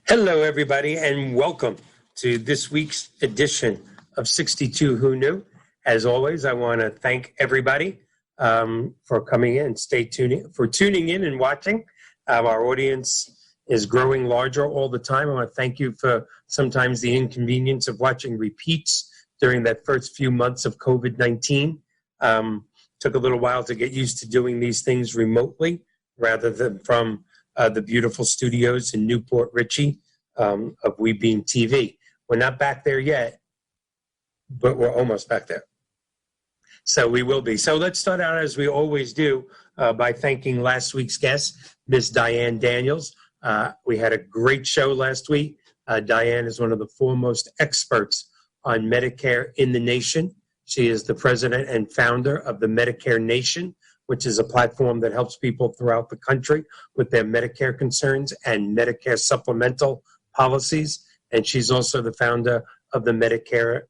Hello, everybody, and welcome to this week's edition of 62 Who Knew. As always, I want to thank everybody for coming in, tuning in and watching. Our audience is growing larger all the time. I want to thank you for sometimes the inconvenience of watching repeats during that first few months of COVID-19. Took a little while to get used to doing these things remotely rather than from the beautiful studios in Newport Richey of WeBeam TV. We're not back there yet, but we're almost back there. So we will be. So let's start out, as we always do, by thanking last week's guest, Ms. Diane Daniels. We had a great show last week. Diane is one of the foremost experts on Medicare in the nation. She is the president and founder of the Medicare Nation, which is a platform that helps people throughout the country with their Medicare concerns and Medicare supplemental policies. And she's also the founder of the Medicare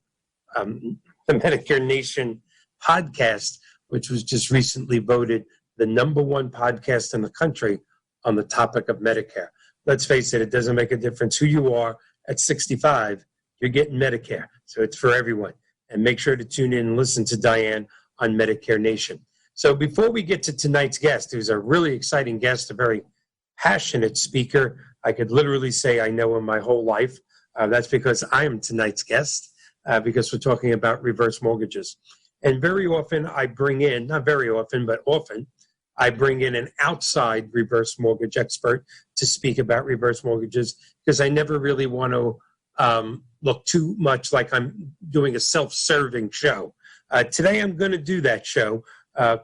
Nation podcast, which was just recently voted the #1 podcast in the country on the topic of Medicare. Let's face it, it doesn't make a difference who you are at 65, you're getting Medicare. So it's for everyone. And make sure to tune in and listen to Diane on Medicare Nation. So before we get to tonight's guest, who's a really exciting guest, a very passionate speaker, I could literally say I know him my whole life. That's because I am tonight's guest, because we're talking about reverse mortgages. And very often I bring in, not very often, but often, I bring in an outside reverse mortgage expert to speak about reverse mortgages, because I never really want to look too much like I'm doing a self-serving show. Today I'm going to do that show,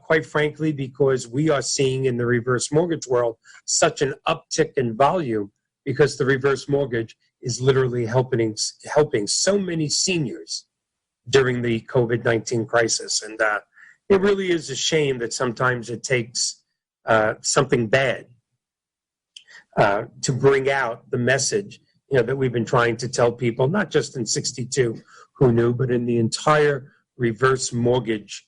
quite frankly, because we are seeing in the reverse mortgage world such an uptick in volume, because the reverse mortgage is literally helping so many seniors during the COVID-19 crisis. And it really is a shame that sometimes it takes something bad to bring out the message that we've been trying to tell people, not just in 62 Who Knew, but in the entire reverse mortgage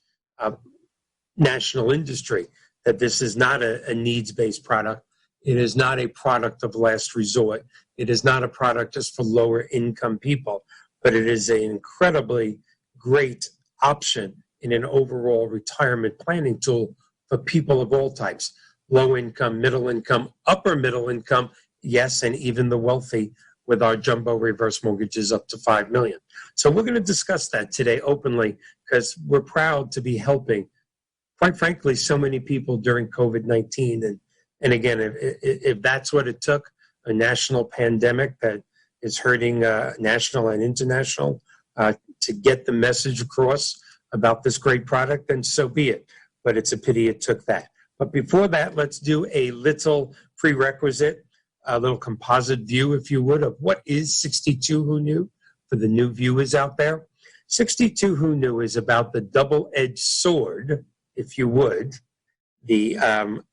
national industry, that this is not a needs-based product. It is not a product of last resort. It is not a product just for lower income people, but it is an incredibly great option in an overall retirement planning tool for people of all types: low income, middle income, upper middle income, yes, and even the wealthy, with our jumbo reverse mortgages up to $5 million. So we're going to discuss that today openly, because we're proud to be helping, quite frankly, so many people during COVID-19. And again, if that's what it took, a national pandemic that is hurting national and international, to get the message across about this great product, then so be it. But it's a pity it took that. But before that, let's do a little prerequisite, a little composite view, if you would, of what is 62 Who Knew for the new viewers out there. 62 Who Knew is about the double-edged sword, if you would,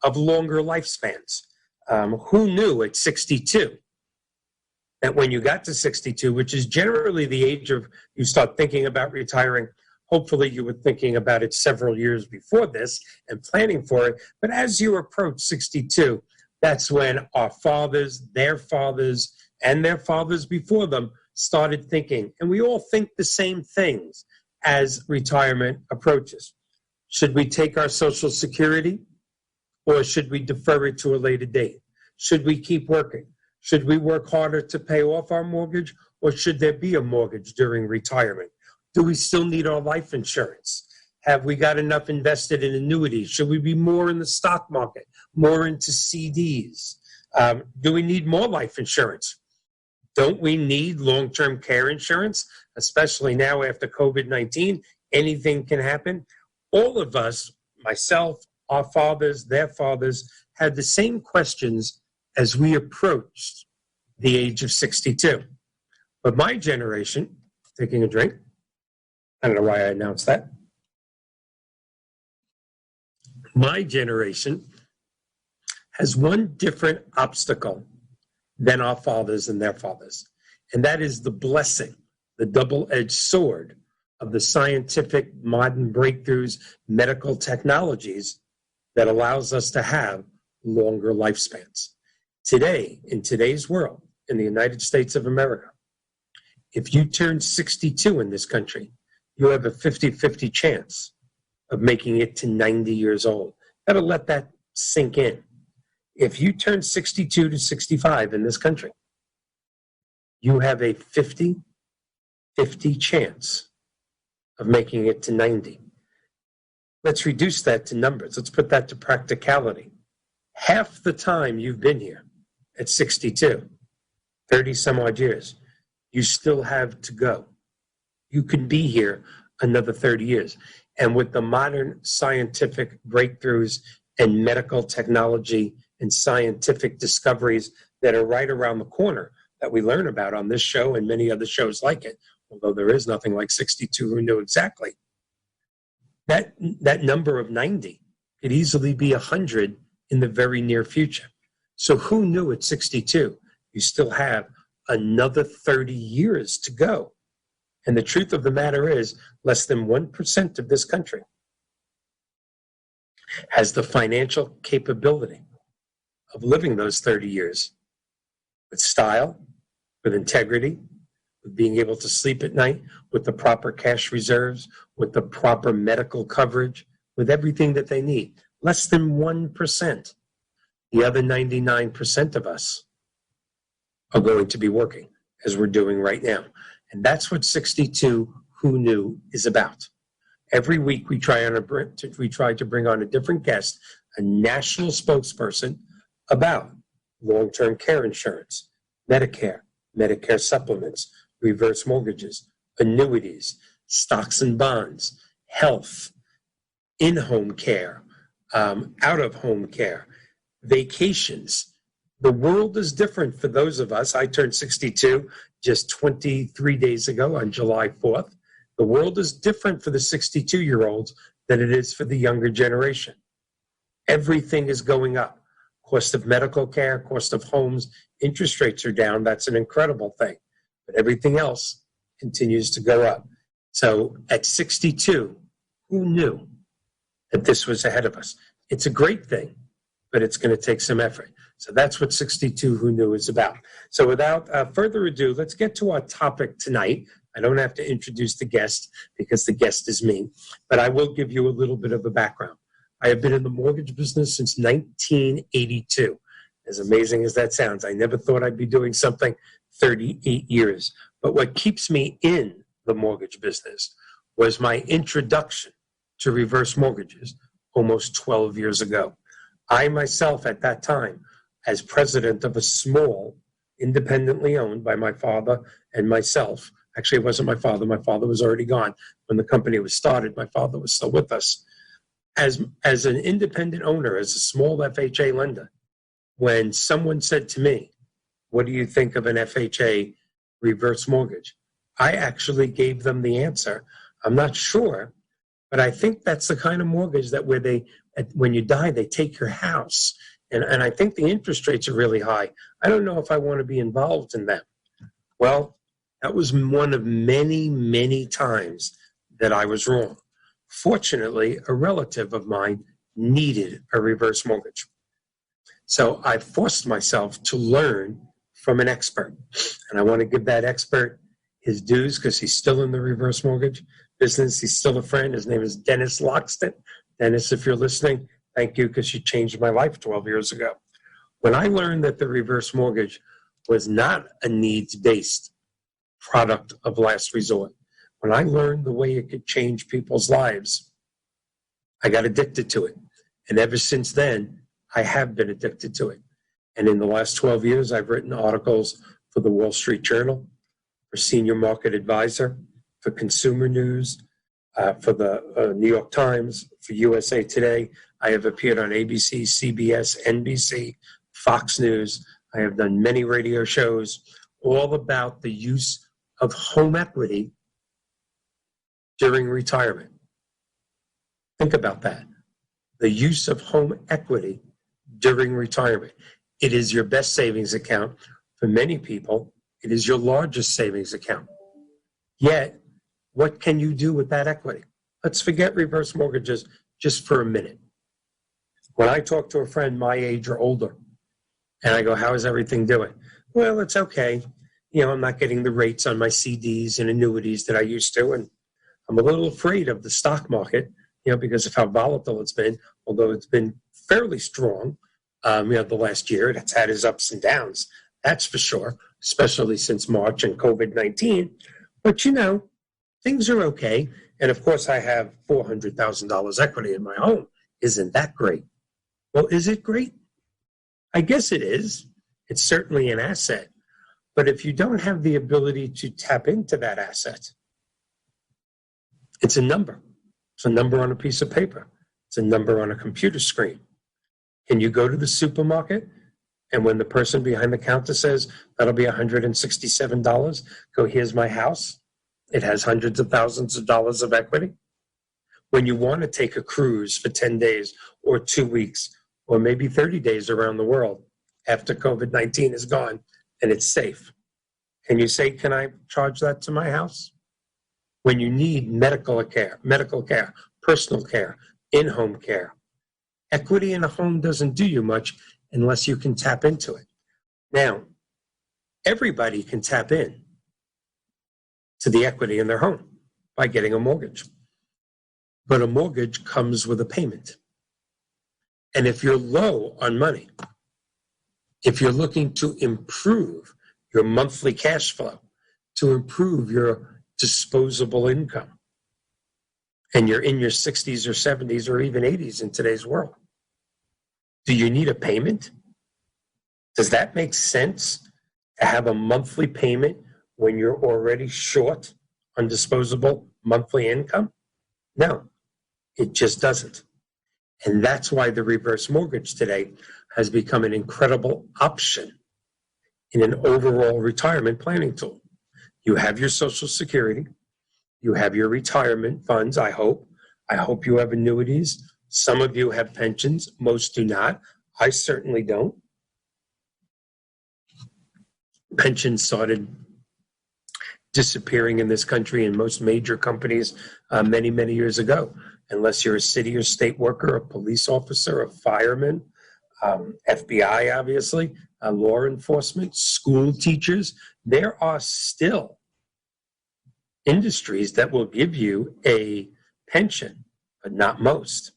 of longer lifespans. Who knew at 62 that when you got to 62, which is generally the age of you start thinking about retiring, hopefully you were thinking about it several years before this and planning for it, but as you approach 62, that's when our fathers, their fathers, and their fathers before them started thinking. And we all think the same things as retirement approaches. Should we take our Social Security, or should we defer it to a later date? Should we keep working? Should we work harder to pay off our mortgage, or should there be a mortgage during retirement? Do we still need our life insurance? Have we got enough invested in annuities? Should we be more in the stock market, more into CDs? Do we need more life insurance? Don't we need long-term care insurance, especially now after COVID-19? Anything can happen. All of us, myself, our fathers, their fathers, had the same questions as we approached the age of 62. But my generation, taking a drink, I don't know why I announced that. My generation has one different obstacle than our fathers and their fathers, and that is the blessing, the double-edged sword of the scientific modern breakthroughs, medical technologies that allows us to have longer lifespans. Today, in today's world, in the United States of America, if you turn 62 in this country, you have a 50-50 chance of making it to 90 years old. Gotta let that sink in. If you turn 62 to 65 in this country, you have a 50-50 chance of making it to 90. Let's reduce that to numbers. Let's put that to practicality. Half the time you've been here at 62, 30 some odd years, you still have to go. You can be here another 30 years. And with the modern scientific breakthroughs and medical technology and scientific discoveries that are right around the corner that we learn about on this show and many other shows like it, although there is nothing like 62 who knew exactly, that number of 90 could easily be 100 in the very near future. So who knew at 62 you still have another 30 years to go? And the truth of the matter is, less than 1% of this country has the financial capability of living those 30 years with style, with integrity, with being able to sleep at night, with the proper cash reserves, with the proper medical coverage, with everything that they need. Less than 1%. The other 99% of us are going to be working, as we're doing right now. And that's what 62 Who Knew is about. Every week we try to bring on a different guest, a national spokesperson about long-term care insurance, Medicare, Medicare supplements, reverse mortgages, annuities, stocks and bonds, health, in-home care, out-of-home care, vacations. The world is different for those of us. I turned 62 just 23 days ago on July 4th. The world is different for the 62-year-olds than it is for the younger generation. Everything is going up. Cost of medical care, cost of homes, interest rates are down. That's an incredible thing. But everything else continues to go up. So at 62, who knew that this was ahead of us? It's a great thing, but it's going to take some effort. So that's what 62 Who Knew is about. So without further ado, let's get to our topic tonight. I don't have to introduce the guest because the guest is me, but I will give you a little bit of a background. I have been in the mortgage business since 1982. As amazing as that sounds, I never thought I'd be doing something 38 years. But what keeps me in the mortgage business was my introduction to reverse mortgages almost 12 years ago. I myself at that time, as president of a small, independently owned by my father and myself. Actually, it wasn't my father. My father was already gone when the company was started. My father was still with us. As an independent owner, as a small FHA lender, when someone said to me, what do you think of an FHA reverse mortgage? I actually gave them the answer. I'm not sure, but I think that's the kind of mortgage that when you die, they take your house. And I think the interest rates are really high. I don't know if I want to be involved in them. Well, that was one of many, many times that I was wrong. Fortunately, a relative of mine needed a reverse mortgage. So I forced myself to learn from an expert. And I want to give that expert his dues because he's still in the reverse mortgage business. He's still a friend. His name is Dennis Loxton. Dennis, if you're listening, thank you because you changed my life 12 years ago. When I learned that the reverse mortgage was not a needs-based product of last resort, when I learned the way it could change people's lives, I got addicted to it. And ever since then, I have been addicted to it. And in the last 12 years, I've written articles for the Wall Street Journal, for Senior Market Advisor, for Consumer News, for the New York Times, for USA Today. I have appeared on ABC, CBS, NBC, Fox News. I have done many radio shows all about the use of home equity during retirement. Think about that. The use of home equity during retirement. It is your best savings account. For many people, it is your largest savings account. Yet, what can you do with that equity? Let's forget reverse mortgages just for a minute. When I talk to a friend my age or older, and I go, how is everything doing? well, it's okay. You know, I'm not getting the rates on my CDs and annuities that I used to, and I'm a little afraid of the stock market, you know, because of how volatile it's been, although it's been fairly strong, you know, the last year. It's had its ups and downs, that's for sure, especially since March and COVID-19. But, you know, things are okay. And of course, I have $400,000 equity in my home. Isn't that great? Well, is it great? I guess it is. It's certainly an asset. But if you don't have the ability to tap into that asset, it's a number. It's a number on a piece of paper. It's a number on a computer screen. Can you go to the supermarket and when the person behind the counter says, that'll be $167, go, here's my house. It has hundreds of thousands of dollars of equity. When you want to take a cruise for 10 days or 2 weeks or maybe 30 days around the world after COVID-19 is gone and it's safe, can you say, can I charge that to my house? When you need medical care, personal care, in-home care, equity in a home doesn't do you much unless you can tap into it. Now, everybody can tap in to the equity in their home by getting a mortgage. But a mortgage comes with a payment. And if you're low on money, if you're looking to improve your monthly cash flow, to improve your disposable income, and you're in your 60s or 70s or even 80s in today's world, do you need a payment? Does that make sense to have a monthly payment when you're already short on disposable monthly income? No, it just doesn't. And that's why the reverse mortgage today has become an incredible option in an overall retirement planning tool. You have your Social Security, you have your retirement funds, I hope. I hope you have annuities. Some of you have pensions, most do not. I certainly don't. Pensions started disappearing in this country in most major companies many, many years ago. Unless you're a city or state worker, a police officer, a fireman, FBI, obviously, law enforcement, school teachers, there are still industries that will give you a pension, but not most.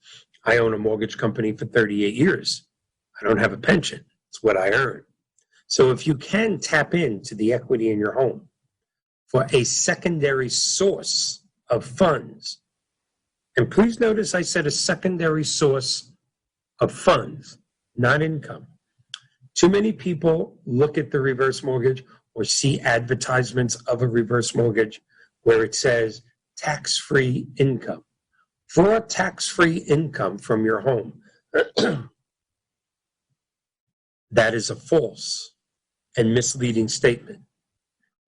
I own a mortgage company for 38 years. I don't have a pension. It's what I earn. So if you can tap into the equity in your home for a secondary source of funds, and please notice I said a secondary source of funds, not income. Too many people look at the reverse mortgage or see advertisements of a reverse mortgage where it says tax-free income. For tax-free income from your home, that is a false and misleading statement.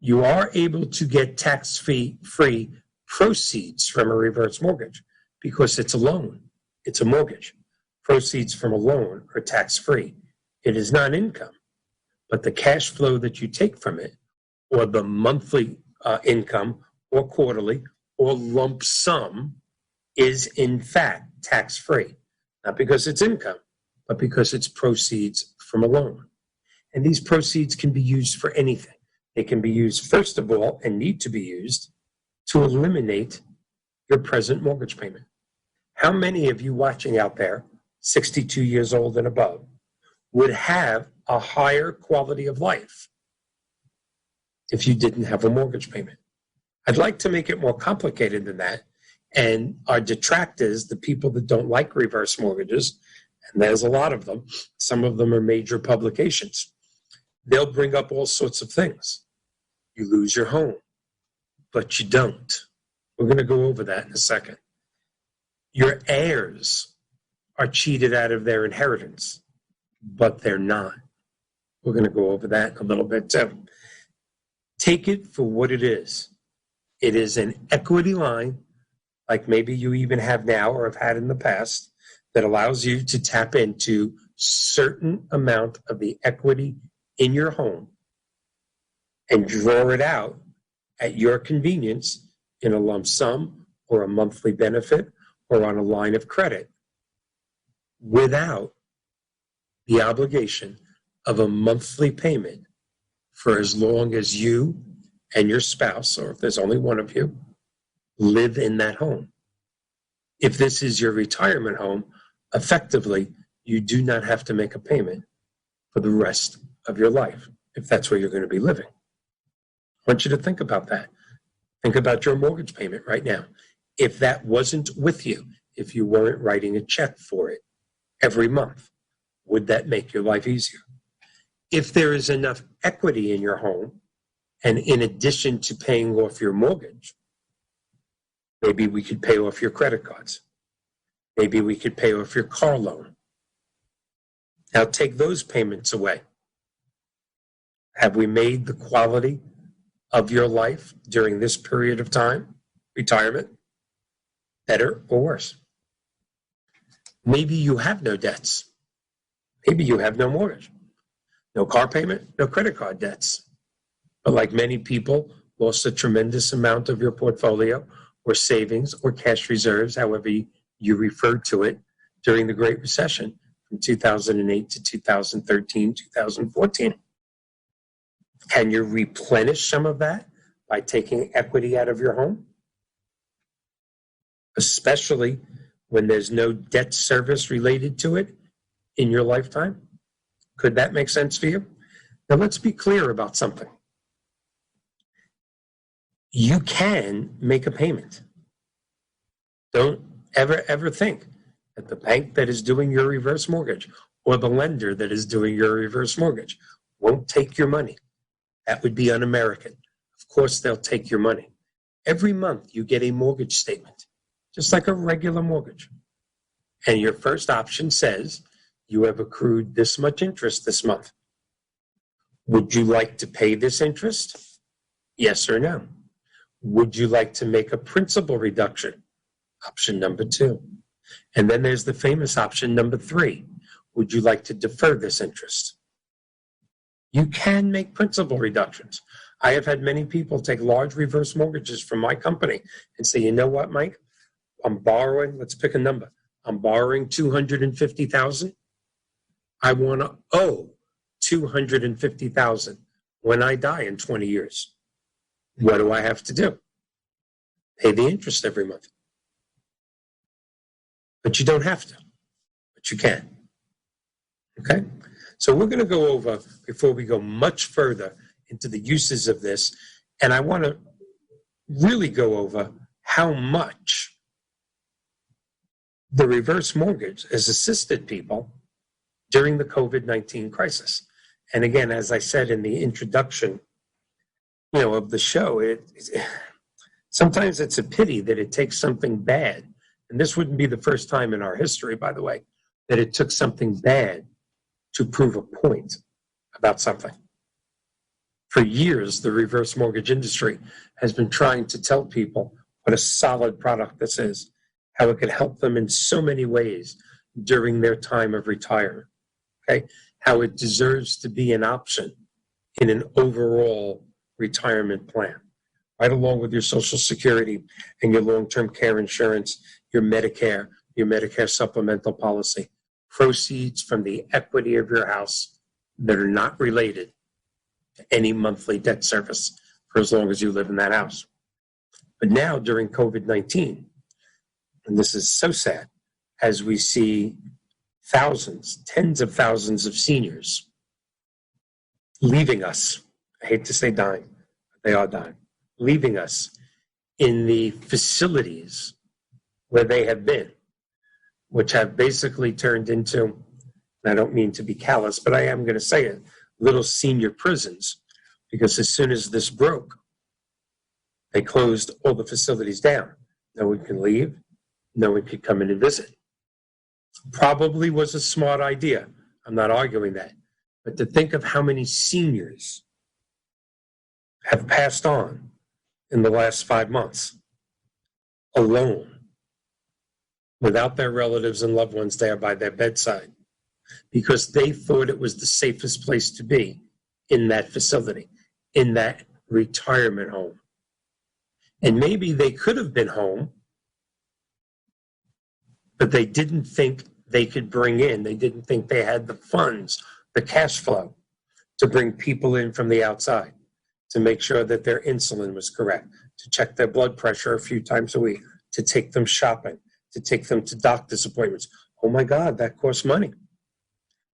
You are able to get tax-free proceeds from a reverse mortgage because it's a loan. It's a mortgage. Proceeds from a loan are tax-free. It is not income, but the cash flow that you take from it, or the monthly income, or quarterly, or lump sum, is in fact tax-free. Not because it's income, but because it's proceeds from a loan. And these proceeds can be used for anything. They can be used, first of all, and need to be used to eliminate your present mortgage payment. How many of you watching out there, 62 years old and above, would have a higher quality of life if you didn't have a mortgage payment? I'd like to make it more complicated than that. And our detractors, the people that don't like reverse mortgages, and there's a lot of them, some of them are major publications, they'll bring up all sorts of things. You lose your home, but you don't. We're going to go over that in a second. Your heirs are cheated out of their inheritance, but they're not. We're going to go over that a little bit too. Take it for what it is. It is an equity line, like maybe you even have now or have had in the past, that allows you to tap into certain amount of the equity in your home and draw it out at your convenience in a lump sum or a monthly benefit or on a line of credit without the obligation of a monthly payment for as long as you and your spouse, or if there's only one of you, live in that home. If this is your retirement home, effectively, you do not have to make a payment for the rest of your life, if that's where you're going to be living. I want you to think about that. Think about your mortgage payment right now. If that wasn't with you, if you weren't writing a check for it every month, would that make your life easier? If there is enough equity in your home, and in addition to paying off your mortgage, maybe we could pay off your credit cards. Maybe we could pay off your car loan. Now take those payments away. Have we made the quality of your life during this period of time, retirement, better or worse? Maybe you have no debts. Maybe you have no mortgage, no car payment, no credit card debts. But like many people, lost a tremendous amount of your portfolio or savings or cash reserves, however you referred to it, during the Great Recession from 2008 to 2013, 2014. Can you replenish some of that by taking equity out of your home? Especially when there's no debt service related to it in your lifetime? Could that make sense for you? Now let's be clear about something. You can make a payment. Don't ever think that the bank that is doing your reverse mortgage or the lender that is doing your reverse mortgage won't take your money. That would be un-American. Of course, they'll take your money. Every month you get a mortgage statement, just like a regular mortgage. And your first option says you have accrued this much interest this month. Would you like to pay this interest? Yes or no? Would you like to make a principal reduction? Option number 2. And then there's the famous option number 3. Would you like to defer this interest? You can make principal reductions. I have had many people take large reverse mortgages from my company and say, you know what, Mike? I'm borrowing, let's pick a number. I'm borrowing $250,000. I want to owe $250,000 when I die in 20 years. What do I have to do? Pay the interest every month. But you don't have to, but you can. Okay? So we're going to go over, before we go much further into the uses of this, and I want to really go over how much the reverse mortgage has assisted people during the COVID-19 crisis. And again, as I said in the introduction, of the show, sometimes it's a pity that it takes something bad, and this wouldn't be the first time in our history, by the way, that it took something bad to prove a point about something. For years, the reverse mortgage industry has been trying to tell people what a solid product this is, how it could help them in so many ways during their time of retirement, okay? How it deserves to be an option in an overall retirement plan, right along with your Social Security and your long-term care insurance, your Medicare supplemental policy, proceeds from the equity of your house that are not related to any monthly debt service for as long as you live in that house. But now during COVID-19, and this is so sad, as we see thousands, tens of thousands of seniors leaving us, I hate to say dying, but they are dying, leaving us in the facilities where they have been, which have basically turned into, and I don't mean to be callous, but I am going to say it, little senior prisons, because as soon as this broke, they closed all the facilities down. No one can leave. No one could come in and visit. Probably was a smart idea. I'm not arguing that. But to think of how many seniors have passed on in the last 5 months alone, without their relatives and loved ones there by their bedside, because they thought it was the safest place to be in that facility, in that retirement home. And maybe they could have been home, but they didn't think they could bring in, they didn't think they had the funds, the cash flow to bring people in from the outside, to make sure that their insulin was correct, to check their blood pressure a few times a week, to take them shopping, to take them to doctor's appointments. Oh my God, that costs money.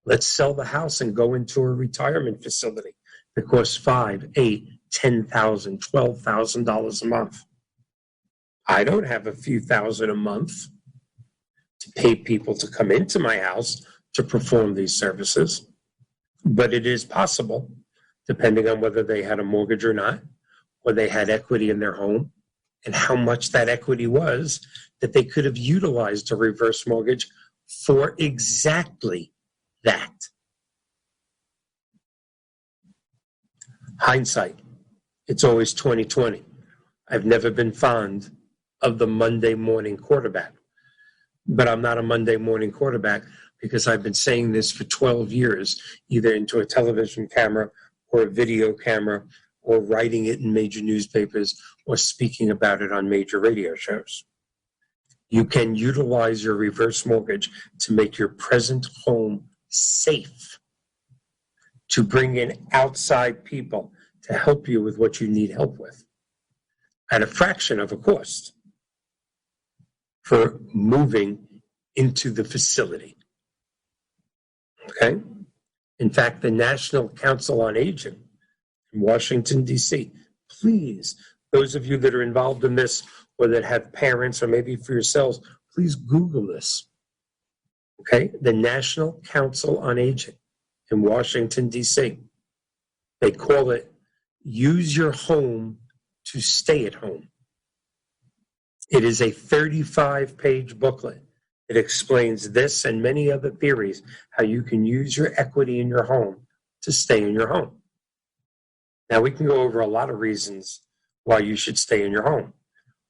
Let's sell the house and go into a retirement facility that costs $5,000, $8,000, $10,000, $12,000 a month. I don't have a few thousand a month to pay people to come into my house to perform these services, but it is possible, depending on whether they had a mortgage or not, or they had equity in their home, and how much that equity was, that they could have utilized a reverse mortgage for exactly that. Hindsight, it's always 2020. I've never been fond of the Monday morning quarterback, but I'm not a Monday morning quarterback because I've been saying this for 12 years, either into a television camera or a video camera, or writing it in major newspapers, or speaking about it on major radio shows. You can utilize your reverse mortgage to make your present home safe, to bring in outside people to help you with what you need help with, at a fraction of a cost for moving into the facility. Okay? In fact, the National Council on Aging in Washington, D.C., please, those of you that are involved in this or that have parents or maybe for yourselves, please Google this. Okay? The National Council on Aging in Washington, D.C. They call it Use Your Home to Stay at Home. It is a 35-page booklet. It explains this and many other theories, how you can use your equity in your home to stay in your home. Now, we can go over a lot of reasons why you should stay in your home,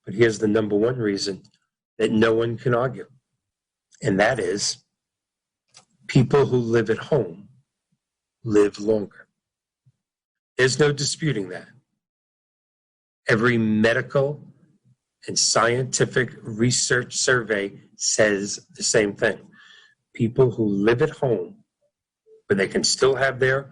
but here's the number one reason that no one can argue, and that is people who live at home live longer. There's no disputing that. Every medical and scientific research survey says the same thing. People who live at home, where they can still have their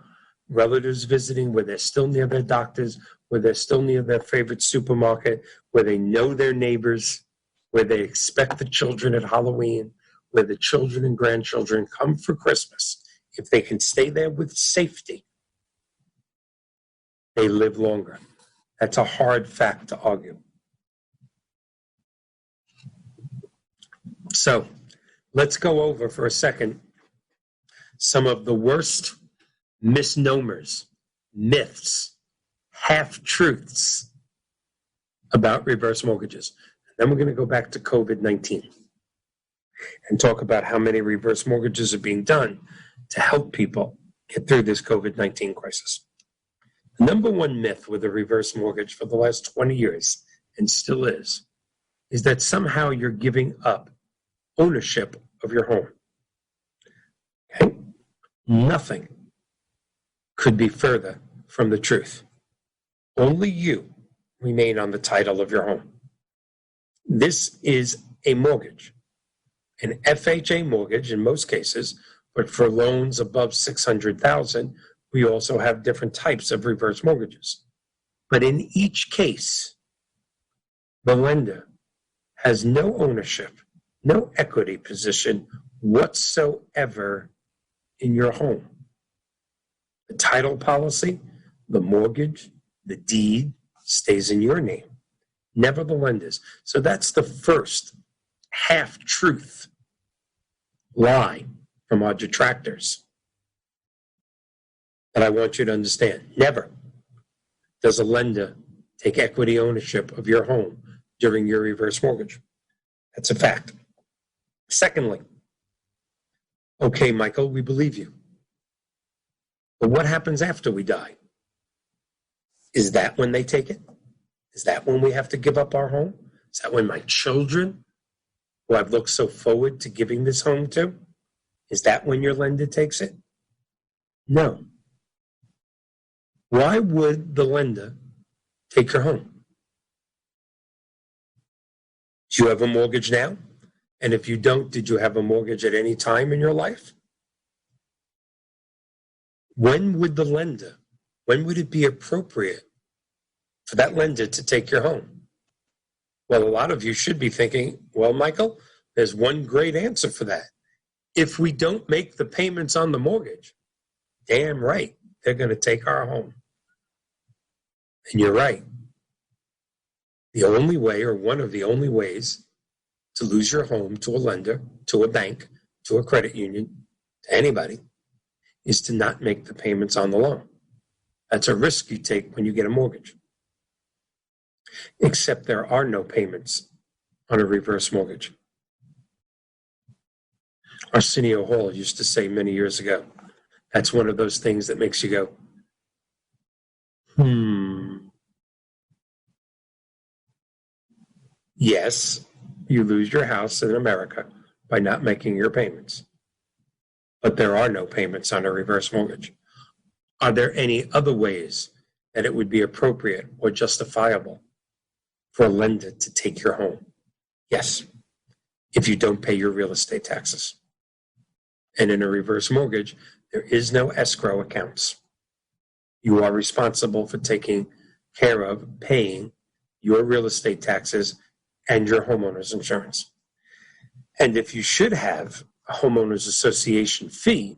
relatives visiting, where they're still near their doctors, where they're still near their favorite supermarket, where they know their neighbors, where they expect the children at Halloween, where the children and grandchildren come for Christmas. If they can stay there with safety, they live longer. That's a hard fact to argue. So let's go over for a second some of the worst misnomers, myths, half-truths about reverse mortgages. Then we're going to go back to COVID-19 and talk about how many reverse mortgages are being done to help people get through this COVID-19 crisis. The number one myth with a reverse mortgage for the last 20 years, and still is that somehow you're giving up ownership of your home. Okay? Nothing could be further from the truth. Only you remain on the title of your home. This is a mortgage, an FHA mortgage in most cases, but for loans above $600,000, we also have different types of reverse mortgages. But in each case, the lender has no ownership, no equity position whatsoever in your home. The title policy, the mortgage, the deed stays in your name, never the lender's. So that's the first half-truth lie from our detractors that I want you to understand. Never does a lender take equity ownership of your home during your reverse mortgage. That's a fact. Secondly, okay, Michael, we believe you. But what happens after we die? Is that when they take it? Is that when we have to give up our home? Is that when my children, who I've looked so forward to giving this home to, is that when your lender takes it? No. Why would the lender take your home? Do you have a mortgage now? And if you don't, did you have a mortgage at any time in your life? when would it be appropriate for that lender to take your home? Well, a lot of you should be thinking, well, Michael, there's one great answer for that. If we don't make the payments on the mortgage, damn right, they're going to take our home. And you're right. The only way, or one of the only ways, to lose your home to a lender, to a bank, to a credit union, to anybody, is to not make the payments on the loan. That's a risk you take when you get a mortgage. Except there are no payments on a reverse mortgage. Arsenio Hall used to say many years ago, that's one of those things that makes you go, Yes, you lose your house in America by not making your payments. But there are no payments on a reverse mortgage. Are there any other ways that it would be appropriate or justifiable for a lender to take your home? Yes, if you don't pay your real estate taxes. And in a reverse mortgage, there is no escrow accounts. You are responsible for taking care of paying your real estate taxes and your homeowner's insurance. And if you should have a homeowners association fee,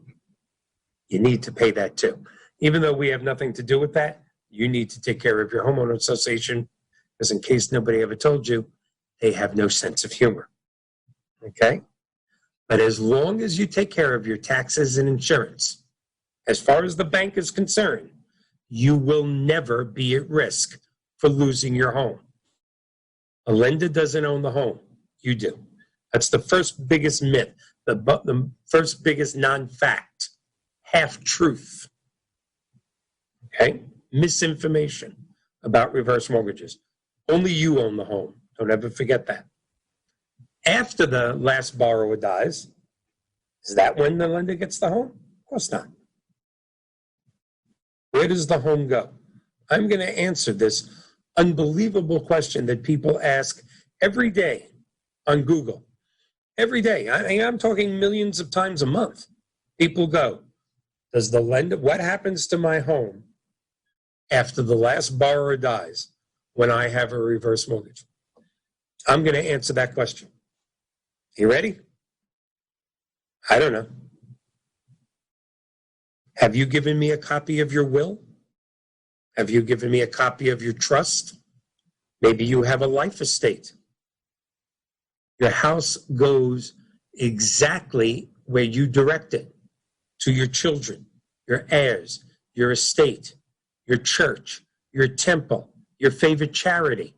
you need to pay that too. Even though we have nothing to do with that, you need to take care of your homeowner association, because in case nobody ever told you, they have no sense of humor. Okay? But as long as you take care of your taxes and insurance, as far as the bank is concerned, you will never be at risk for losing your home. A lender doesn't own the home. You do. That's the first biggest myth, the first biggest non-fact, half-truth. Okay? Misinformation about reverse mortgages. Only you own the home. Don't ever forget that. After the last borrower dies, is that when the lender gets the home? Of course not. Where does the home go? I'm going to answer this unbelievable question that people ask every day on Google. Every day. I'm talking millions of times a month. People go, does the lender, what happens to my home after the last borrower dies when I have a reverse mortgage? I'm going to answer that question. You ready? I don't know. Have you given me a copy of your will? Have you given me a copy of your trust? Maybe you have a life estate. Your house goes exactly where you direct it, to your children, your heirs, your estate, your church, your temple, your favorite charity.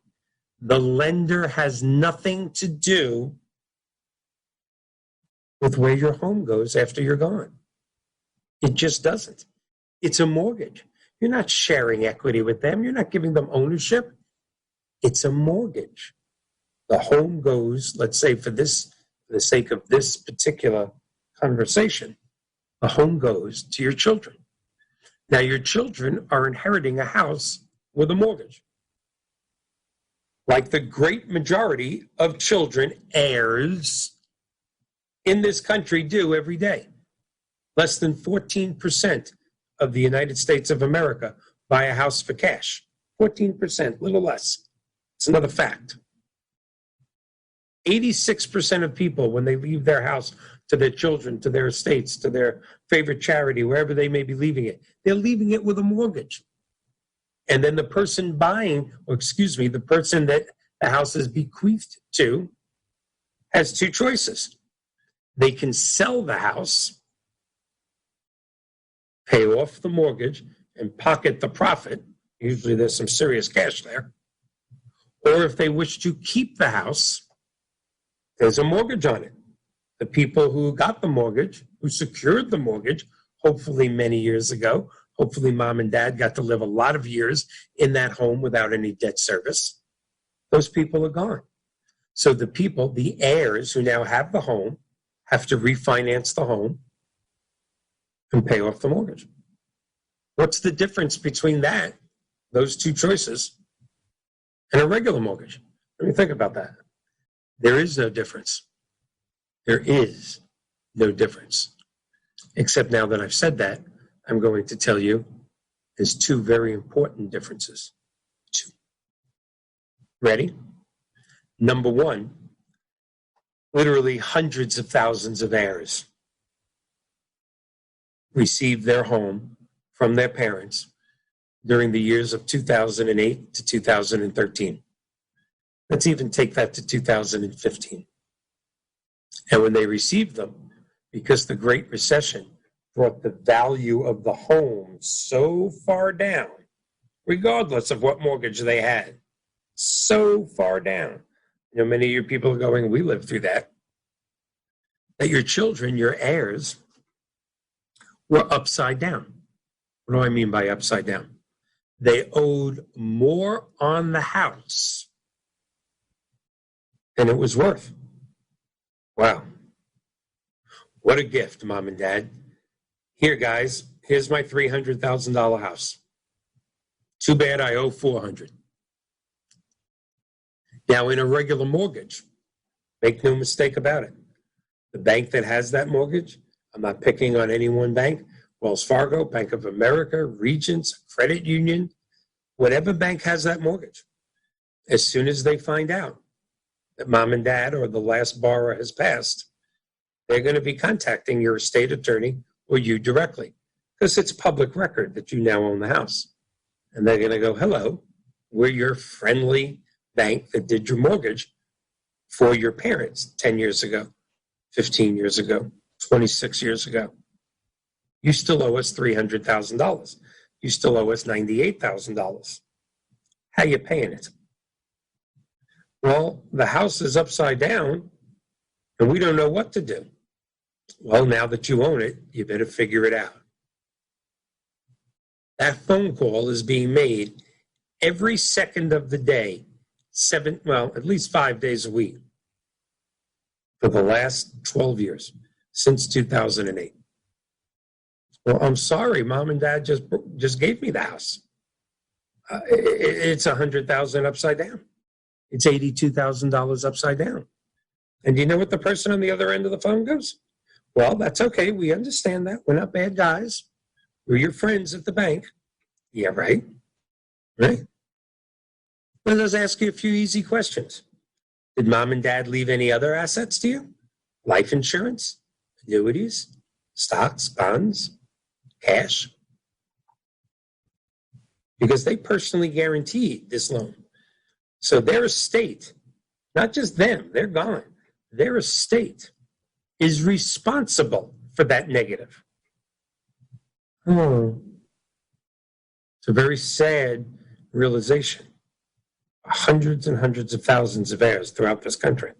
The lender has nothing to do with where your home goes after you're gone. It just doesn't. It's a mortgage. You're not sharing equity with them. You're not giving them ownership. It's a mortgage. The home goes, let's say for the sake of this particular conversation, the home goes to your children. Now, your children are inheriting a house with a mortgage. Like the great majority of children, heirs in this country do every day. Less than 14% of the United States of America buy a house for cash. 14%, little less. It's another fact. 86% of people, when they leave their house to their children, to their estates, to their favorite charity, wherever they may be leaving it, they're leaving it with a mortgage. And then the person the person that the house is bequeathed to has two choices. They can sell the house, pay off the mortgage, and pocket the profit. Usually there's some serious cash there. Or if they wish to keep the house, there's a mortgage on it. The people who got the mortgage, who secured the mortgage, hopefully many years ago, hopefully mom and dad got to live a lot of years in that home without any debt service, those people are gone. So the people, the heirs who now have the home, have to refinance the home and pay off the mortgage. What's the difference between that, those two choices, and a regular mortgage? Let me think about that. There is no difference. There is no difference. Except now that I've said that, I'm going to tell you there's two very important differences. Two. Ready? Number one, literally hundreds of thousands of heirs received their home from their parents during the years of 2008 to 2013. Let's even take that to 2015. And when they received them, because the Great Recession brought the value of the home so far down, regardless of what mortgage they had, so far down. Many of you people are going, we lived through that. That your children, your heirs, were upside down. What do I mean by upside down? They owed more on the house than it was worth. Wow. What a gift, Mom and Dad. Here, guys, here's my $300,000 house. Too bad I owe $400,000. Now, in a regular mortgage, make no mistake about it. The bank that has that mortgage, I'm not picking on any one bank, Wells Fargo, Bank of America, Regions, Credit Union, whatever bank has that mortgage, as soon as they find out that Mom and Dad or the last borrower has passed, they're going to be contacting your estate attorney or you directly, because it's public record that you now own the house. And they're going to go, hello, we're your friendly bank that did your mortgage for your parents 10 years ago, 15 years ago, 26 years ago. You still owe us $300,000. You still owe us $98,000. How you paying it? Well, the house is upside down, and we don't know what to do. Well, now that you own it, you better figure it out. That phone call is being made every second of the day, at least 5 days a week, for the last 12 years, since 2008. Well, I'm sorry, Mom and Dad just gave me the house. It's $100,000 upside down. It's $82,000 upside down. And do you know what the person on the other end of the phone goes? Well, that's okay. We understand that. We're not bad guys. We're your friends at the bank. Yeah, right. Right. Let us ask you a few easy questions. Did Mom and Dad leave any other assets to you? Life insurance, annuities, stocks, bonds, cash? Because they personally guaranteed this loan. So their estate, not just them, they're gone. Their estate is responsible for that negative. Oh, it's a very sad realization. Hundreds and hundreds of thousands of heirs throughout this country.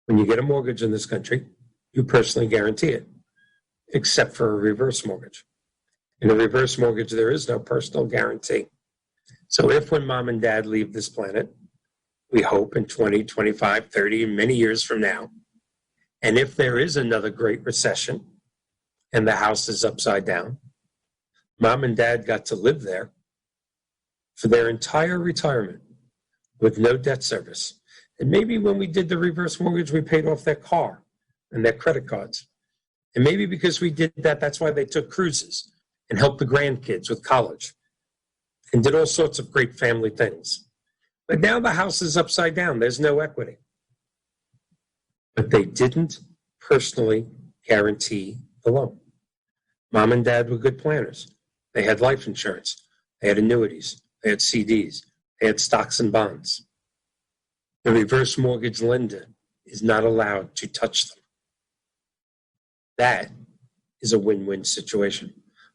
When you get a mortgage in this country, you personally guarantee it, except for a reverse mortgage. In a reverse mortgage, there is no personal guarantee. So if when Mom and Dad leave this planet, we hope in 20, 25, 30, many years from now, and if there is another Great Recession and the house is upside down, Mom and Dad got to live there for their entire retirement with no debt service. And maybe when we did the reverse mortgage, we paid off their car and their credit cards. And maybe because we did that, that's why they took cruises and helped the grandkids with college and did all sorts of great family things. But now the house is upside down. There's no equity. But they didn't personally guarantee the loan. Mom and Dad were good planners. They had life insurance. They had annuities. They had CDs. They had stocks and bonds. The reverse mortgage lender is not allowed to touch them. That is a win-win situation.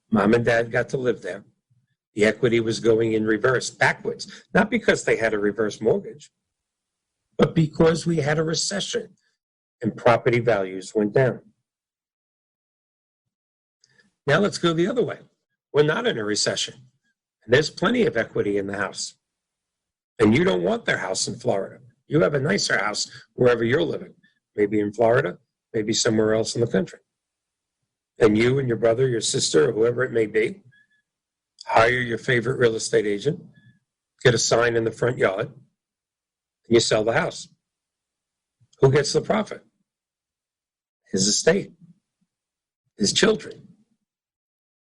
Mom and Dad got to live there. The equity was going in reverse, backwards, not because they had a reverse mortgage, but because we had a recession and property values went down. Now let's go the other way. We're not in a recession. And there's plenty of equity in the house. And you don't want their house in Florida. You have a nicer house wherever you're living, maybe in Florida, maybe somewhere else in the country. And you and your brother, your sister, or whoever it may be, hire your favorite real estate agent, get a sign in the front yard, and you sell the house. Who gets the profit? His estate, his children.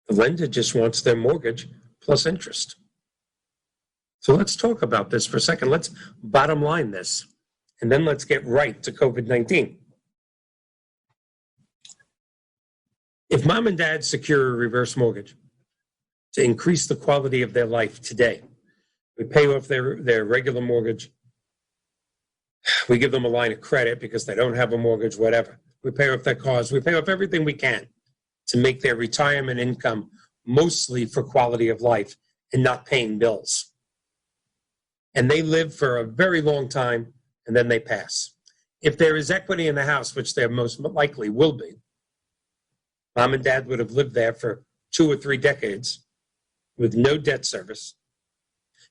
The lender just wants their mortgage plus interest. So let's talk about this for a second. Let's bottom line this, and then let's get right to COVID-19. If mom and dad secure a reverse mortgage to increase the quality of their life today, we pay off their regular mortgage, we give them a line of credit because they don't have a mortgage, whatever. We pay off their cars, we pay off everything we can to make their retirement income mostly for quality of life and not paying bills. And they live for a very long time, and then they pass. If there is equity in the house, which there most likely will be, mom and dad would have lived there for 2 or 3 decades with no debt service,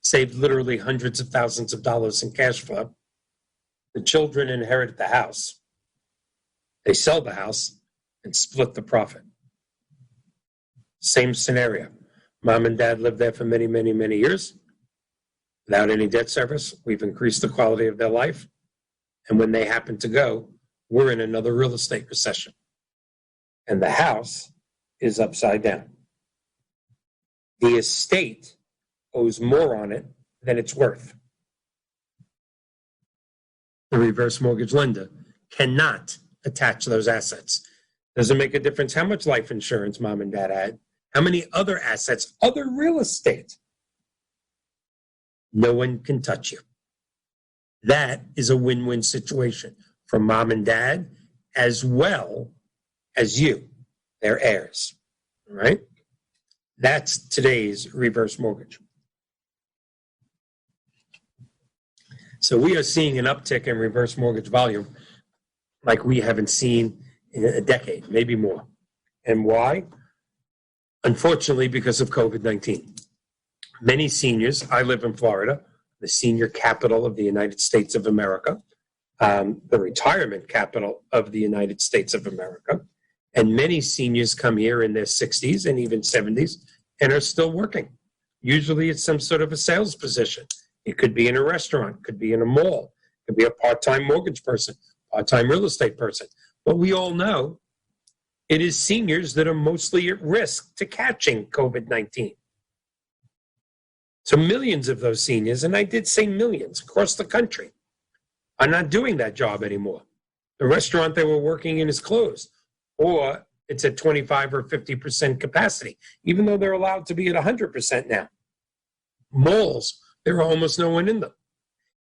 saved literally hundreds of thousands of dollars in cash flow. The children inherit the house. They sell the house and split the profit. Same scenario. Mom and dad lived there for many, many, many years without any debt service. We've increased the quality of their life. And when they happen to go, we're in another real estate recession. And the house is upside down. The estate owes more on it than it's worth. The reverse mortgage lender cannot attach those assets. Doesn't make a difference how much life insurance mom and dad had, how many other assets, other real estate. No one can touch you. That is a win-win situation for mom and dad as well as you, their heirs. All right? That's today's reverse mortgage. So we are seeing an uptick in reverse mortgage volume like we haven't seen in a decade, maybe more. And why? Unfortunately, because of COVID-19. Many seniors, I live in Florida, the senior capital of the United States of America, the retirement capital of the United States of America, and many seniors come here in their 60s and even 70s and are still working. Usually it's some sort of a sales position. It could be in a restaurant, could be in a mall, could be a part-time mortgage person, part-time real estate person. But we all know it is seniors that are mostly at risk to catching COVID-19. So millions of those seniors, and I did say millions across the country, are not doing that job anymore. The restaurant they were working in is closed, or it's at 25 or 50% capacity, even though they're allowed to be at 100% now. Malls, there are almost no one in them.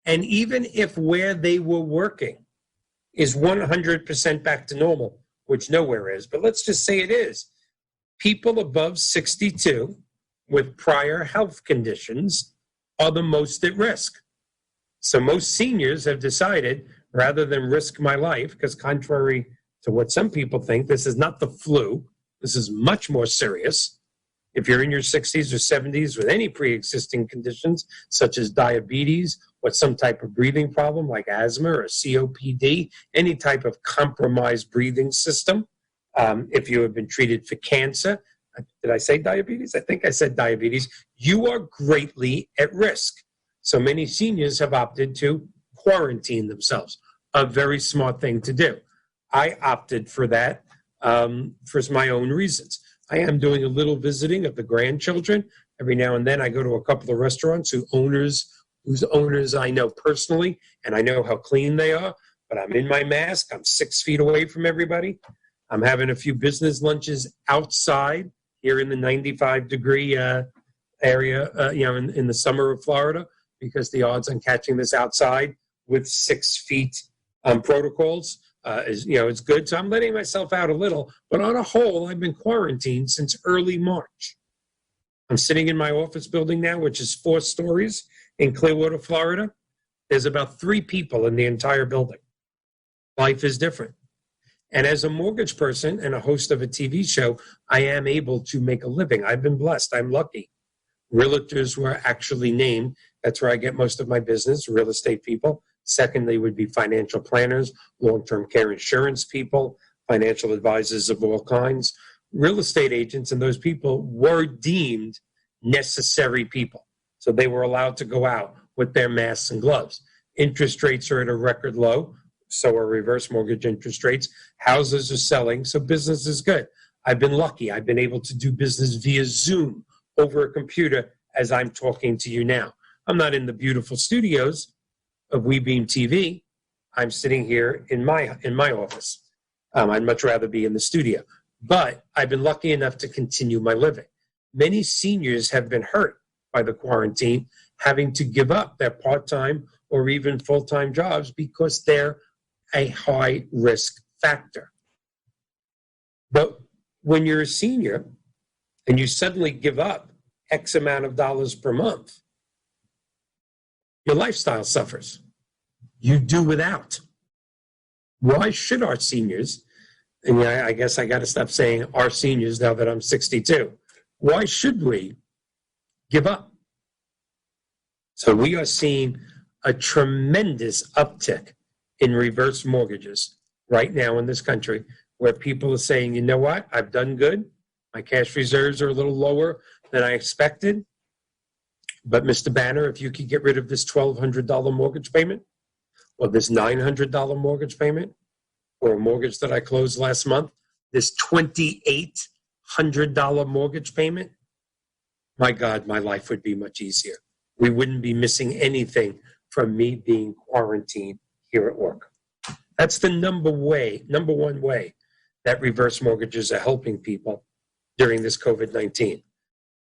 And even if where they were working is 100% back to normal, which nowhere is, but let's just say it is, people above 62 with prior health conditions are the most at risk. So most seniors have decided, rather than risk my life, because contrary to what some people think, this is not the flu, this is much more serious. If you're in your 60s or 70s with any pre-existing conditions, such as diabetes or some type of breathing problem like asthma or COPD, any type of compromised breathing system, if you have been treated for cancer, did I say diabetes? I think I said diabetes. You are greatly at risk. So many seniors have opted to quarantine themselves, a very smart thing to do. I opted for that for my own reasons. I am doing a little visiting of the grandchildren. Every now and then I go to a couple of restaurants whose owners I know personally, and I know how clean they are, but I'm in my mask. I'm 6 feet away from everybody. I'm having a few business lunches outside here in the 95-degree area, in the summer of Florida, because the odds on catching this outside with 6 feet protocols is good. So I'm letting myself out a little, but on a whole, I've been quarantined since early March. I'm sitting in my office building now, which is 4 stories in Clearwater, Florida. There's about 3 people in the entire building. Life is different. And as a mortgage person and a host of a TV show, I am able to make a living. I've been blessed. I'm lucky. Realtors were actually named. That's where I get most of my business, real estate people. Secondly would be financial planners, long-term care insurance people, financial advisors of all kinds. Real estate agents and those people were deemed necessary people. So they were allowed to go out with their masks and gloves. Interest rates are at a record low. So are reverse mortgage interest rates. Houses are selling, so business is good. I've been lucky. I've been able to do business via Zoom over a computer as I'm talking to you now. I'm not in the beautiful studios of WeBeam TV. I'm sitting here in my office. I'd much rather be in the studio. But I've been lucky enough to continue my living. Many seniors have been hurt by the quarantine, having to give up their part-time or even full-time jobs because they're a high risk factor. But when you're a senior and you suddenly give up X amount of dollars per month, your lifestyle suffers. You do without. Why should our seniors, and I guess I got to stop saying our seniors now that I'm 62, why should we give up? So we are seeing a tremendous uptick in reverse mortgages right now in this country, where people are saying, you know what, I've done good. My cash reserves are a little lower than I expected. But Mr. Banner, if you could get rid of this $1,200 mortgage payment, or this $900 mortgage payment, or a mortgage that I closed last month, this $2,800 mortgage payment, my God, my life would be much easier. We wouldn't be missing anything from me being quarantined here at work. That's the number one way that reverse mortgages are helping people during this COVID-19,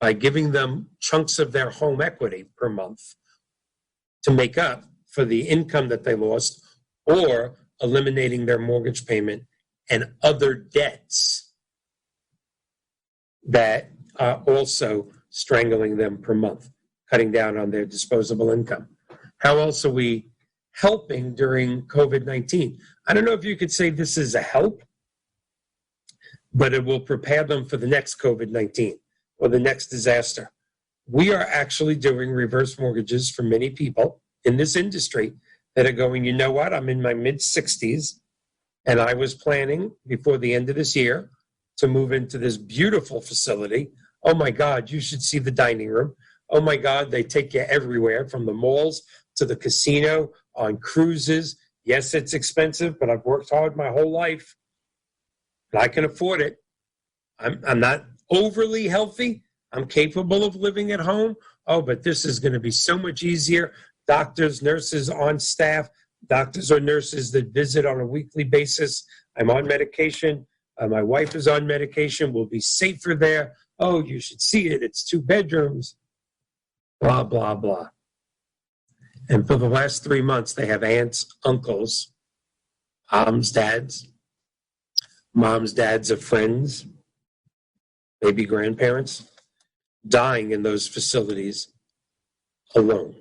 by giving them chunks of their home equity per month to make up for the income that they lost, or eliminating their mortgage payment and other debts that are also strangling them per month, cutting down on their disposable income. How else are we helping during COVID-19? I don't know if you could say this is a help, but it will prepare them for the next COVID-19 or the next disaster. We are actually doing reverse mortgages for many people in this industry that are going, you know what, I'm in my mid-60s, and I was planning before the end of this year to move into this beautiful facility. Oh my God, you should see the dining room. Oh my God, they take you everywhere, from the malls to the casino, on cruises. Yes, it's expensive, but I've worked hard my whole life. And I can afford it. I'm not overly healthy. I'm capable of living at home. Oh, but this is going to be so much easier. Doctors, nurses on staff, doctors or nurses that visit on a weekly basis. I'm on medication. My wife is on medication. We'll be safer there. Oh, you should see it. It's 2 bedrooms. Blah, blah, blah. And for the last 3 months, they have aunts, uncles, moms, dads of friends, maybe grandparents, dying in those facilities alone.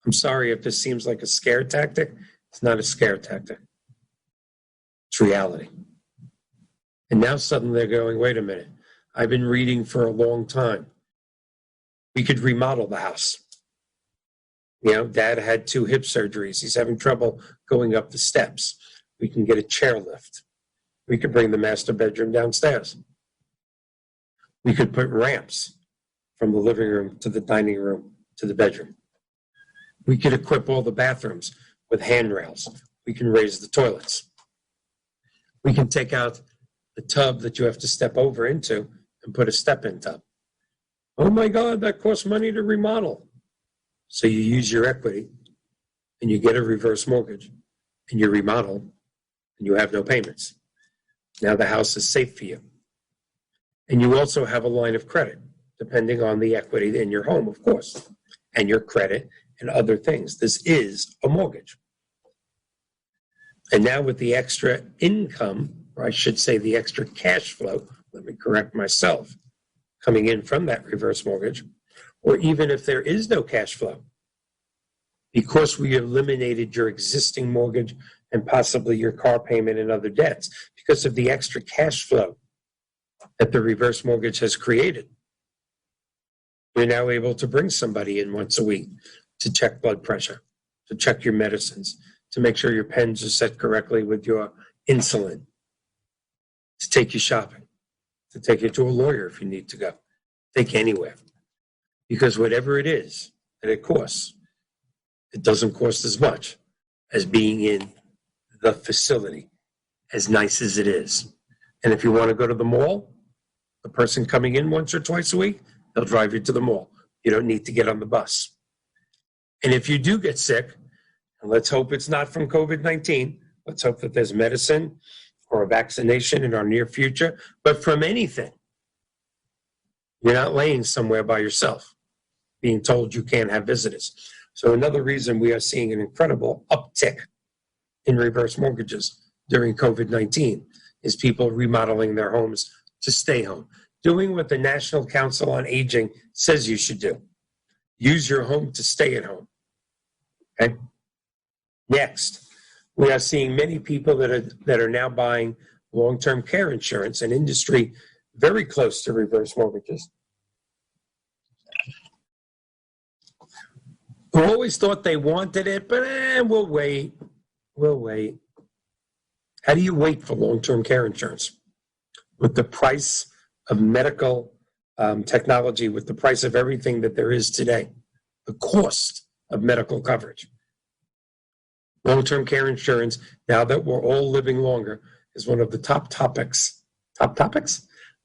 I'm sorry if this seems like a scare tactic. It's not a scare tactic. It's reality. And now suddenly they're going, wait a minute, I've been reading for a long time. We could remodel the house. You know, Dad had 2 hip surgeries. He's having trouble going up the steps. We can get a chairlift. We could bring the master bedroom downstairs. We could put ramps from the living room to the dining room to the bedroom. We could equip all the bathrooms with handrails. We can raise the toilets. We can take out the tub that you have to step over into and put a step-in tub. Oh my God, that costs money to remodel. So you use your equity and you get a reverse mortgage and you remodel and you have no payments. Now the house is safe for you. And you also have a line of credit, depending on the equity in your home, of course, and your credit and other things. This is a mortgage. And now with the extra income, or I should say the extra cash flow, let me correct myself, coming in from that reverse mortgage, or even if there is no cash flow, because we eliminated your existing mortgage and possibly your car payment and other debts, because of the extra cash flow that the reverse mortgage has created, you're now able to bring somebody in once a week to check blood pressure, to check your medicines, to make sure your pens are set correctly with your insulin, to take you shopping, to take you to a lawyer if you need to go, take you anywhere. Because whatever it is that it costs, it doesn't cost as much as being in the facility, as nice as it is. And if you want to go to the mall, the person coming in once or twice a week, they'll drive you to the mall. You don't need to get on the bus. And if you do get sick, and let's hope it's not from COVID-19, let's hope that there's medicine or a vaccination in our near future, but from anything, you're not laying somewhere by yourself, being told you can't have visitors. So another reason we are seeing an incredible uptick in reverse mortgages during COVID-19 is people remodeling their homes to stay home, doing what the National Council on Aging says you should do. Use your home to stay at home. Okay? Next, we are seeing many people that are now buying long-term care insurance, an industry very close to reverse mortgages, who always thought they wanted it, but we'll wait. We'll wait. How do you wait for long-term care insurance? With the price of medical technology, with the price of everything that there is today, the cost of medical coverage. Long-term care insurance, now that we're all living longer, is one of the top topics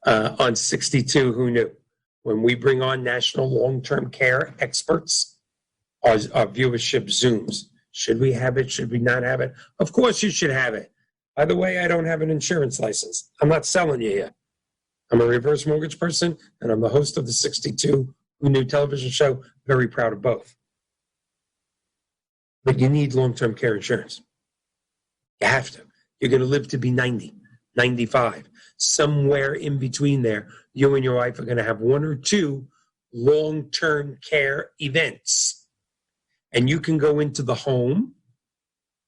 on 62 Who Knew. When we bring on national long-term care experts, our viewership zooms. Should we have it? Should we not have it? Of course you should have it. By the way, I don't have an insurance license. I'm not selling you here. I'm a reverse mortgage person, and I'm the host of the 62 Who Knew television show. Very proud of both. But you need long-term care insurance. You have to. You're going to live to be 90, 95. Somewhere in between there, you and your wife are going to have one or two long-term care events. And you can go into the home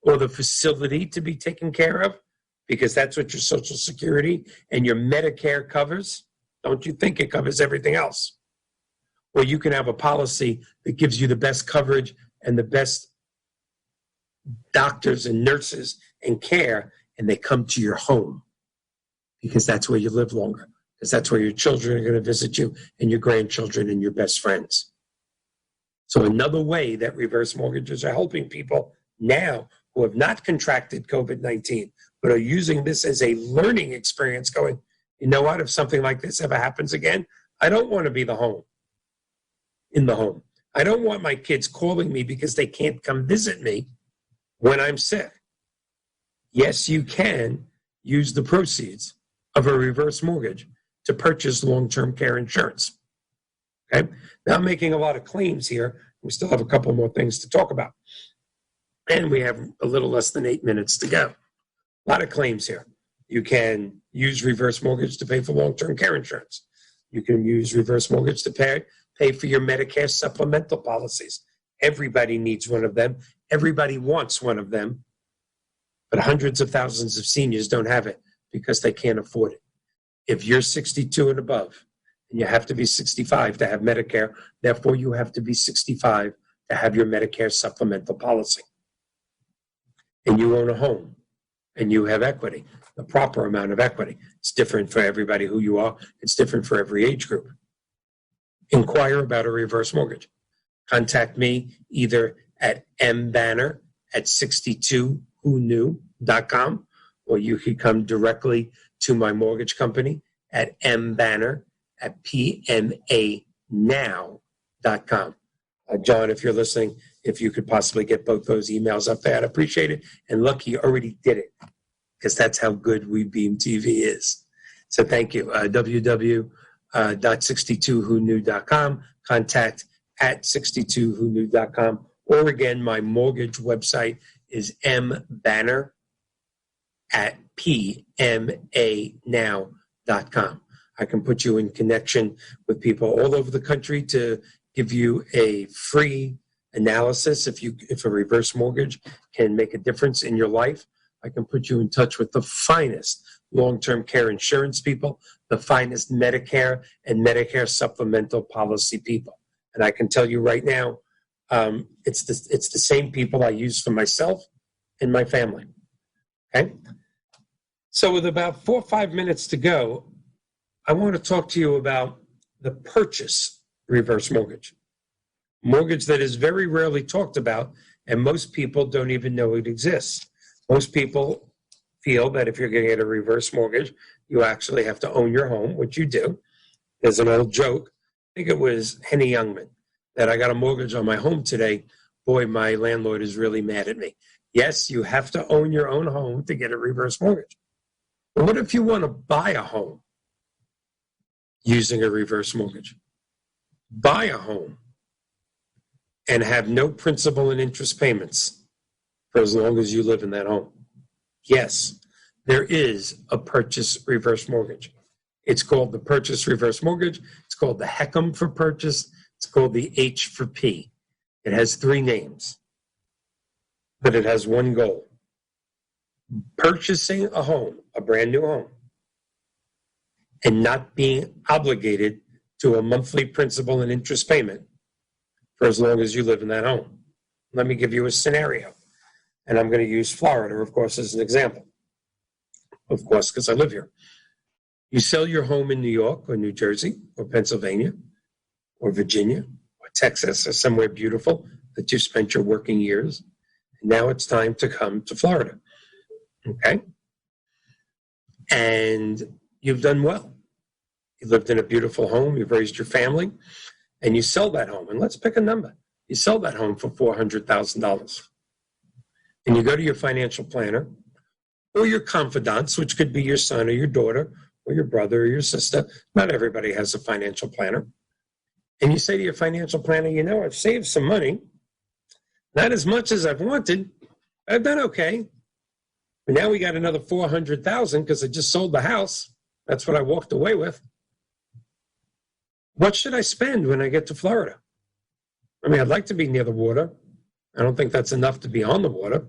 or the facility to be taken care of, because that's what your Social Security and your Medicare covers. Don't you think it covers everything else? Or you can have a policy that gives you the best coverage and the best doctors and nurses and care, and they come to your home because that's where you live longer, because that's where your children are going to visit you and your grandchildren and your best friends. So another way that reverse mortgages are helping people now who have not contracted COVID-19, but are using this as a learning experience, going, you know what, if something like this ever happens again, I don't want to be in the home. I don't want my kids calling me because they can't come visit me when I'm sick. Yes, you can use the proceeds of a reverse mortgage to purchase long-term care insurance. Okay? Now I'm making a lot of claims here. We still have a couple more things to talk about. And we have a little less than 8 minutes to go. A lot of claims here. You can use reverse mortgage to pay for long-term care insurance. You can use reverse mortgage to pay for your Medicare supplemental policies. Everybody needs one of them. Everybody wants one of them. But hundreds of thousands of seniors don't have it because they can't afford it. If you're 62 and above, and you have to be 65 to have Medicare, therefore you have to be 65 to have your Medicare supplemental policy. And you own a home, and you have equity, the proper amount of equity. It's different for everybody who you are. It's different for every age group. Inquire about a reverse mortgage. Contact me either at mbanner@62whoknew.com, or you could come directly to my mortgage company at mbanner@pmanow.com. John, if you're listening, if you could possibly get both those emails up there, I'd appreciate it. And look, you already did it, because that's how good WeBeam TV is. So thank you. www.62whoknew.com. Contact at 62whoknew.com. Or again, my mortgage website is mbanner@pmanow.com. I can put you in connection with people all over the country to give you a free analysis. If a reverse mortgage can make a difference in your life, I can put you in touch with the finest long-term care insurance people, the finest Medicare and Medicare supplemental policy people. And I can tell you right now, it's the same people I use for myself and my family. Okay? So with about 4 or 5 minutes to go, I want to talk to you about the purchase reverse mortgage. Mortgage that is very rarely talked about, and most people don't even know it exists. Most people feel that if you're going to get a reverse mortgage, you actually have to own your home, which you do. There's an old joke, I think it was Henny Youngman, that I got a mortgage on my home today. Boy, my landlord is really mad at me. Yes, you have to own your own home to get a reverse mortgage. But what if you want to buy a home using a reverse mortgage? Buy a home and have no principal and interest payments for as long as you live in that home. Yes, there is a purchase reverse mortgage. It's called the purchase reverse mortgage. It's called the HECM for purchase. It's called the H for P. It has 3 names, but it has one goal: purchasing a home, a brand new home, and not being obligated to a monthly principal and interest payment for as long as you live in that home. Let me give you a scenario, and I'm going to use Florida, of course, as an example. Of course, because I live here. You sell your home in New York or New Jersey or Pennsylvania or Virginia or Texas or somewhere beautiful that you've spent your working years. And now it's time to come to Florida. Okay? And you've done well. You lived in a beautiful home, you've raised your family, and you sell that home. And let's pick a number. You sell that home for $400,000. And you go to your financial planner or your confidants, which could be your son or your daughter or your brother or your sister. Not everybody has a financial planner. And you say to your financial planner, you know, I've saved some money. Not as much as I've wanted. I've done okay. But now we got another $400,000 because I just sold the house. That's what I walked away with. What should I spend when I get to Florida? I mean, I'd like to be near the water. I don't think that's enough to be on the water.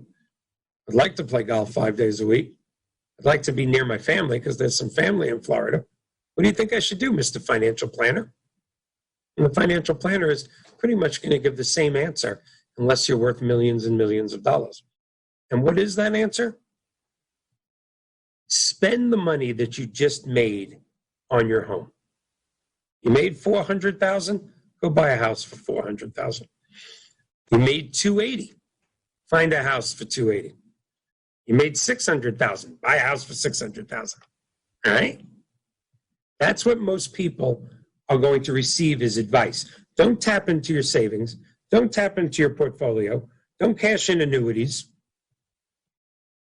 I'd like to play golf 5 days a week. I'd like to be near my family because there's some family in Florida. What do you think I should do, Mr. Financial Planner? And the financial planner is pretty much going to give the same answer unless you're worth millions and millions of dollars. And what is that answer? Spend the money that you just made on your home. You made $400,000, go buy a house for $400,000. You made $280,000, find a house for $280,000. You made $600,000, buy a house for $600,000. All right? That's what most people are going to receive as advice. Don't tap into your savings. Don't tap into your portfolio. Don't cash in annuities.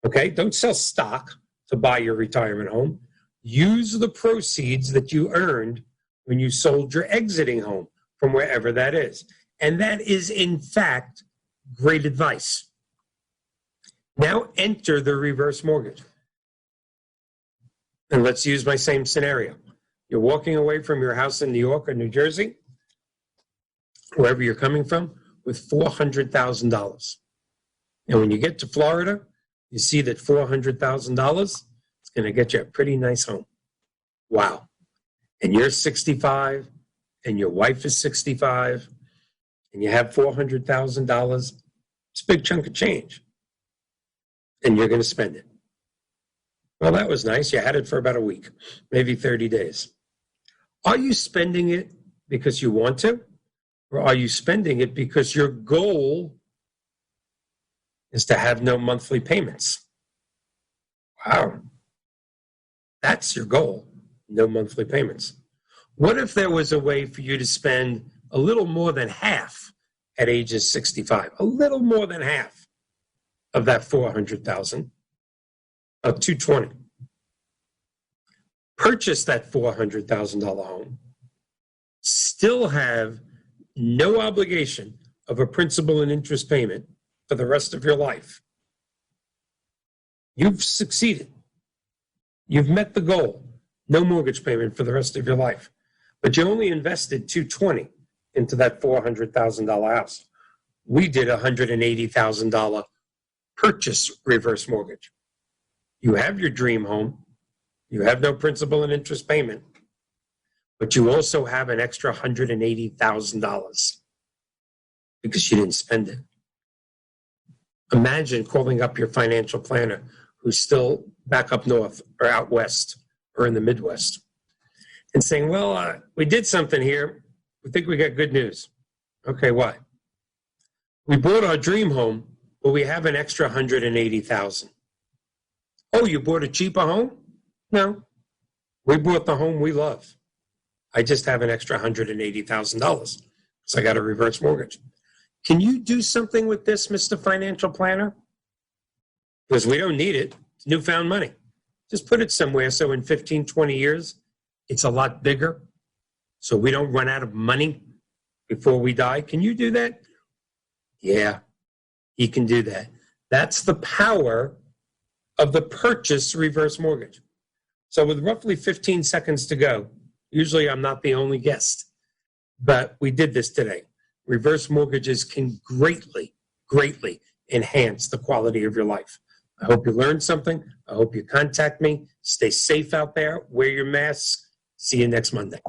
Okay? Don't sell stock to buy your retirement home. Use the proceeds that you earned when you sold your exiting home from wherever that is. And that is, in fact, great advice. Now enter the reverse mortgage. And let's use my same scenario. You're walking away from your house in New York or New Jersey, wherever you're coming from, with $400,000. And when you get to Florida, you see that $400,000 is going to get you a pretty nice home. Wow. And you're 65, and your wife is 65, and you have $400,000. It's a big chunk of change. And you're going to spend it. Well, that was nice. You had it for about a week, maybe 30 days. Are you spending it because you want to? Or are you spending it because your goal is to have no monthly payments? Wow. That's your goal, no monthly payments. What if there was a way for you to spend a little more than half at ages 65, a little more than half of that $400,000, of $220,000? Purchase that $400,000 home, still have no obligation of a principal and interest payment for the rest of your life. You've succeeded. You've met the goal. No mortgage payment for the rest of your life. But you only invested $220,000 into that $400,000 house. We did a $180,000 purchase reverse mortgage. You have your dream home. You have no principal and interest payment, but you also have an extra $180,000 because you didn't spend it. Imagine calling up your financial planner who's still back up north or out west or in the Midwest and saying, well, we did something here. We think we got good news. Okay, what? We bought our dream home, but we have an extra $180,000. Oh, you bought a cheaper home? No, We bought the home we love. I just have an extra $180,000 because I got a reverse mortgage. Can you do something with this, Mr. Financial Planner? Because we don't need it. It's newfound money. Just put it somewhere so in 15, 20 years, it's a lot bigger so we don't run out of money before we die. Can you do that? Yeah, he can do that. That's the power of the purchase reverse mortgage. So with roughly 15 seconds to go, usually I'm not the only guest, but we did this today. Reverse mortgages can greatly, greatly enhance the quality of your life. I hope you learned something. I hope you contact me. Stay safe out there. Wear your masks. See you next Monday.